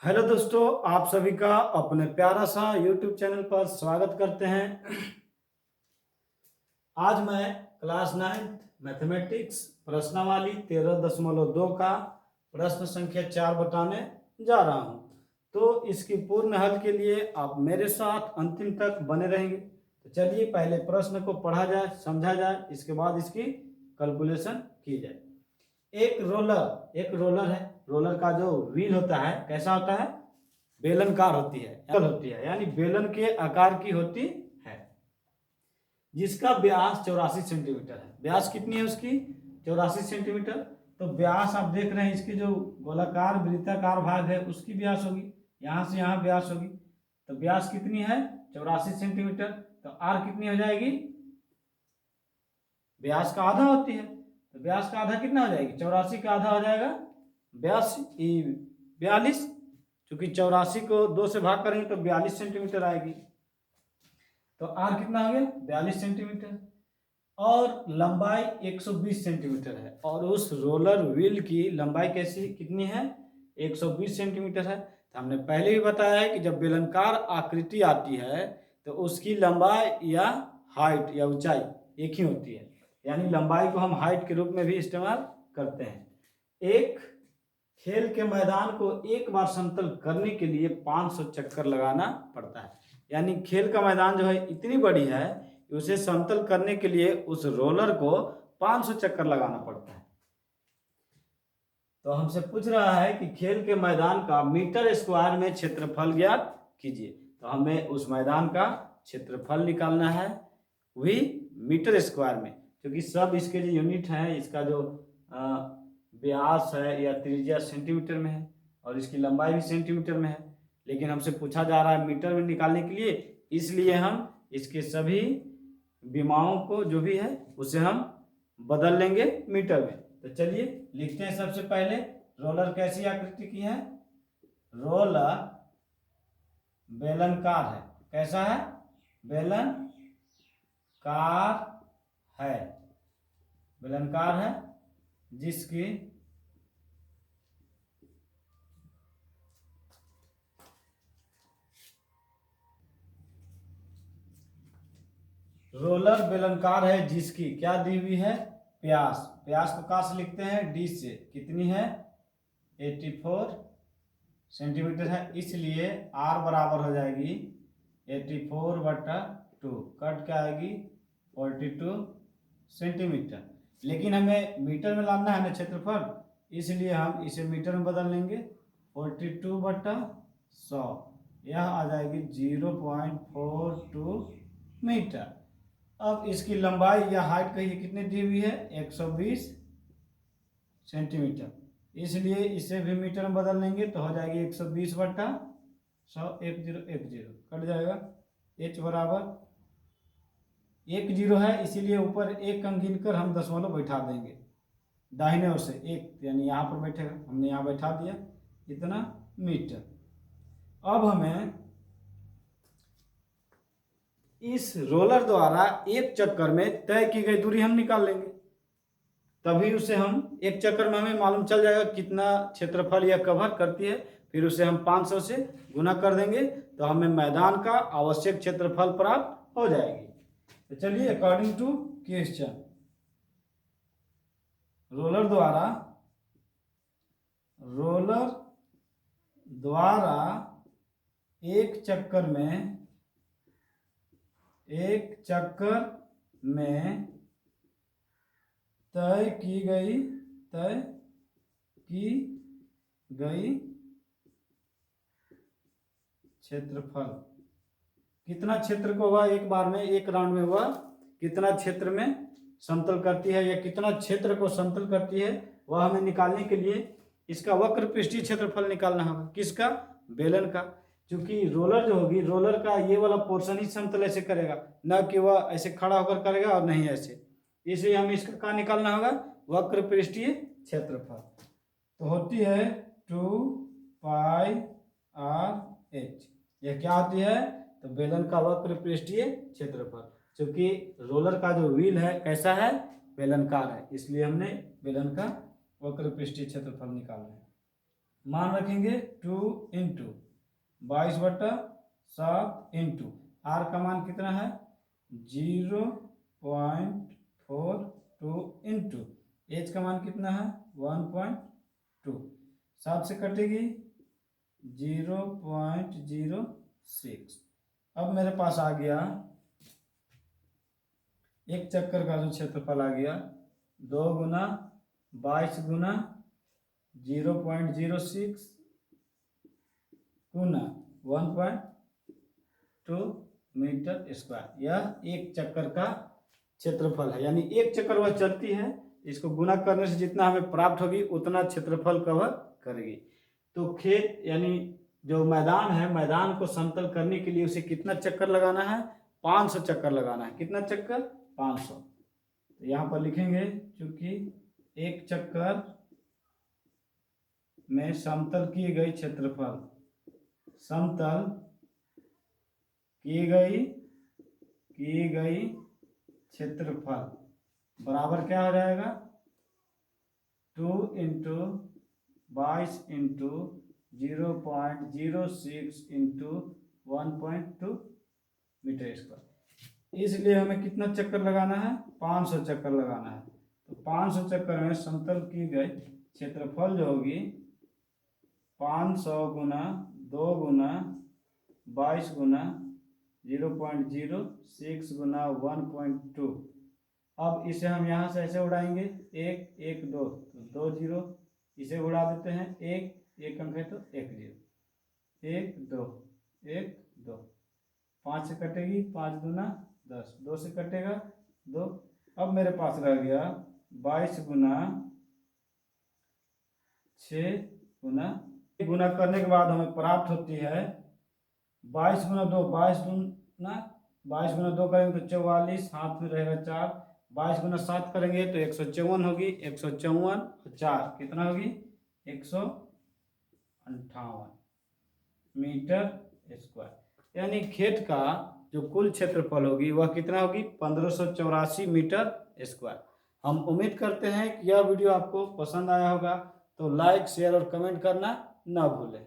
Hello दोस्तों, आप सभी का अपने प्यारा सा YouTube चैनल पर स्वागत करते हैं। आज मैं क्लास 9th मैथमेटिक्स प्रश्नावली 13.2 का प्रश्न संख्या 4 बताने जा रहा हूं। तो इसकी पूर्ण हल के लिए आप मेरे साथ अंतिम तक बने रहेंगे। तो चलिए पहले प्रश्न को पढ़ा जाए, समझा जाए, इसके बाद इसकी कैलकुलेशन की जाए। एक रोलर है। रोलर का जो व्हील होता है कैसा होता है? बेलनकार होती है यानी बेलन के आकार की होती है, जिसका व्यास 84 सेंटीमीटर है। व्यास कितनी है उसकी? 84 सेंटीमीटर। तो व्यास आप देख रहे हैं, इसकी जो गोलाकार वृत्ताकार भाग है उसकी व्यास होगी, यहां से यहां व्यास होगी। तो व्यास कितनी है? 84 सेंटीमीटर। तो आर कितनी हो जाएगी? व्यास का आधा होती है, तो व्यास का आधा कितना हो जाएगी? 84 का आधा हो जाएगा 42। क्योंकि 84 को 2 से भाग करेंगे तो 42 सेंटीमीटर आएगी। तो आर कितना हो गया? 42 सेंटीमीटर। और लंबाई 120 सेंटीमीटर है, और उस रोलर व्हील की लंबाई कैसी कितनी है? 120 सेंटीमीटर है। तो हमने पहले भी बताया है कि जब बेलनाकार आकृति आती है तो उसकी लंबाई या हाइट या ऊंचाई एक ही होती है, यानी लंबाई को हम हाइट के रूप में भी इस्तेमाल करते हैं। एक खेल के मैदान को एक बार समतल करने के लिए 500 चक्कर लगाना पड़ता है। यानी खेल का मैदान जो है इतनी बड़ी है कि उसे समतल करने के लिए उस रोलर को 500 चक्कर लगाना पड़ता है। तो हमसे पूछ रहा है कि खेल के मैदान का मीटर स्क्वायर में क्षेत्रफल ज्ञात कीजिए। तो हमें उस मैदान का क्षेत्रफल निकालना है, वही मीटर स्क्वायर में, क्योंकि सब इसके जो यूनिट है, इसका जो व्यास है या त्रिज्या सेंटीमीटर में है और इसकी लंबाई भी सेंटीमीटर में है, लेकिन हमसे पूछा जा रहा है मीटर में निकालने के लिए, इसलिए हम इसके सभी विमाओं को जो भी है उसे हम बदल लेंगे मीटर में। तो चलिए लिखते हैं। सबसे पहले रोलर कैसी आकृति की है? रोलर बेलनाकार है। कैसा है? बेलनाकार है। बेलनाकार है जिसकी रोलर बेलनाकार है जिसकी क्या दी हुई है? व्यास। व्यास को कहाँ से लिखते हैं? डी से। कितनी है? 84 सेंटीमीटर है, इसलिए आर बराबर हो जाएगी 84/2। कट क्या आएगी? 42 सेंटीमीटर। लेकिन हमें मीटर में लाना है ना क्षेत्रफल, इसलिए हम इसे मीटर में बदल लेंगे। 42/100 यह आ जाएगी 0.42 मीटर। अब इसकी लंबाई या हाइट कहिए कितनी दी हुई है? 120 सेंटीमीटर, इसलिए इसे भी मीटर में बदल लेंगे तो हो जाएगी 120/100। 1010 कट जाएगा। h बराबर 10 है, इसीलिए ऊपर एक अंक गिनकर हम दशमलव बैठा देंगे दाहिने ओर से एक, यानी यहाँ पर बैठेगा, हमने यहाँ बैठा दिया इतना मीटर। अब हमें इस रोलर द्वारा एक चक्कर में तय की गई दूरी हम निकाल लेंगे, तभी उसे हम एक चक्कर में हमें मालूम चल जाएगा कितना क्षेत्रफल यह कवर करती है। फिर उसे हम 500 से गुना कर देंगे तो हमें मैदान का आवश्यक क्षेत्रफल प्राप्त हो जाएगी। तो चलिए अकॉर्डिंग टू क्वेश्चन, रोलर द्वारा एक चक्कर में तय की गई क्षेत्रफल कितना क्षेत्र को हुआ? एक बार में, एक राउंड में हुआ कितना क्षेत्र में समतल करती है या कितना क्षेत्र को समतल करती है, वह हमें निकालने के लिए इसका वक्र पृष्ठीय क्षेत्रफल निकालना होगा। किसका? बेलन का। क्योंकि रोलर जो होगी, रोलर का ये वाला पोर्शन ही समतल ऐसे करेगा, न कि वह ऐसे खड़ा होकर करेगा और नहीं ऐसे, इसलिए हमें इसका क्या निकालना होगा? वक्र पृष्ठीय क्षेत्रफल। तो होती है 2πr/h। यह क्या होती है? तो बेलन का वक्र पृष्ठीय क्षेत्रफल। क्योंकि रोलर का जो व्हील है कैसा है? बेलनाकार है, इसलिए हमने बेलन का वक्र पृष्ठीय क्षेत्रफल निकालना है। मान रखेंगे 2 इंटू 22/7 इंटू आर का मान कितना है 0.42 इंटू एच का मान कितना है 1.2 7 से कटेगी 0.06। अब मेरे पास आ गया एक चक्कर का जो क्षेत्रफल आ गया 2 गुना 22 गुना 0.06 गुना 1.2 मीटर स्क्वायर। यह एक चक्कर का क्षेत्रफल है, यानी एक चक्कर वह चलती है, इसको गुना करने से जितना हमें प्राप्त होगी उतना क्षेत्रफल कवर करेगी। तो खेत यानी जो मैदान है, मैदान को समतल करने के लिए उसे कितना चक्कर लगाना है 500 चक्कर लगाना है। कितना चक्कर 500। तो यहाँ पर लिखेंगे क्योंकि एक चक्कर में समतल की गई क्षेत्रफल, समतल की गई क्षेत्रफल बराबर क्या हो जाएगा 2 into 22 into 0.06 into 1.2 metre square. इसलिए हमें कितना चक्कर लगाना है 500 चक्कर लगाना है। तो 500 चक्कर में समतल की गई क्षेत्रफल जो होगी 500 गुना 2 गुना 22 गुना 0.06 गुना 1.2। अब इसे हम यहाँ से ऐसे उड़ाएंगे 1 1 2 2 0, इसे उड़ा देते हैं 1 अंक है तो 1 0 1 2 1 2 5 से कटेगी 5 गुना 10 2 से कटेगा 2। अब मेरे पास रह गया 22 गुना 6 गुना गुना करने के बाद हमें प्राप्त होती है 22 गुना 2 22 गुना 2 करेंगे तो 44, हाथ में रहेगा 4। 22 गुना 7 करेंगे तो 154 होगी। 154 4 कितना होगी 158 मीटर स्क्वायर। यानी खेत का जो कुल क्षेत्रफल होगी वह कितना होगी 1584 मीटर स्क्वायर। हम उम्मीद करते हैं कि यह वीडियो आपको पसंद आया होगा, तो लाइक शेयर और कमेंट करना ना भूलें।